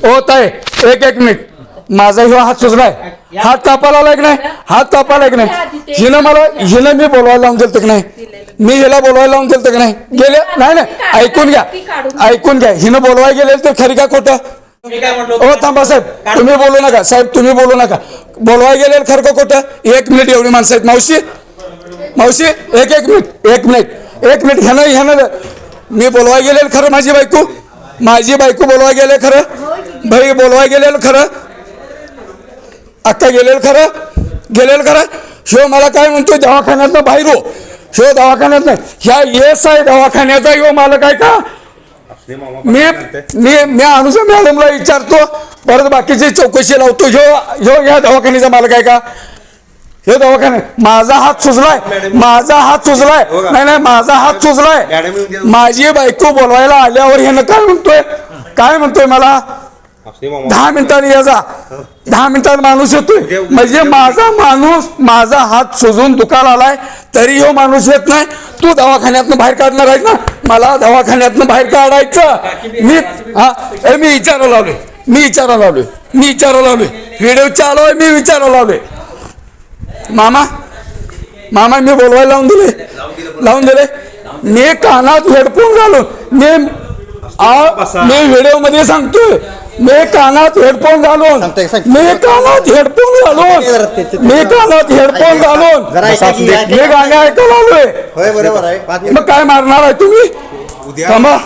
हो ताई एक मिनिट माझा ह्यो हात सुजलाय हात कापायला लाग नाही हात कापायला लाग नाही हिनं मी बोलवायला लावून दिलं तर नाही मी हिला बोलवायला लावून दिलं तर नाही गेले नाही ऐकून घ्या हिनं बोलवायला गेले तर खरी का खोटं हो थांबा साहेब तुम्ही बोलू नका साहेब तुम्ही बोलू नका बोलवायला गेले खरं का खोटं 1 मिनिट एवढी माणसं आहेत मावशी एक मिनिट ह्यानं मी बोलवायला गेले खरं माझी बायको बोलवायला गेले खरं भाई बोलवायला गेलेलं खरं अक्का गेलेलं खरं ह्यो मला काय म्हणतोय दवाखान्यातनं बाहेर हो ह्यो दवाखान्यात नाही ह्या येस आहे दवाखान्याचा ह्यो मला काय का मी अनुजा मॅडमला विचारतो परत बाकीची चौकशी लावतो ह्यो या दवाखान्याचा मला काय का हे दवाखाने माझा हात सुजलाय नाही माझा हात सुजलाय माझी बायको बोलवायला आल्यावर ह्यानं काय म्हणतोय मला 10 मिनिटांनी याचा 10 मिनिटात माणूस येतोय म्हणजे माझा हात सुजून दुखायला आलाय तरी ह्यो माणूस येत नाही तू दवाखान्यातनं बाहेर काढणार आहेस ना मला दवाखान्यातनं बाहेर काढायचं मी विचारायला लावलोय व्हिडिओ चालू आहे मी विचारायला लावलोय मामा मी बोलवायला लावून दिले मी कानात हेडफोन घालून मी व्हिडिओ मध्ये सांगतोय मी कानात हेडफोन घालून मी गाणे ऐकायला आलोय मग काय मारणार आहे तुम्ही थांबा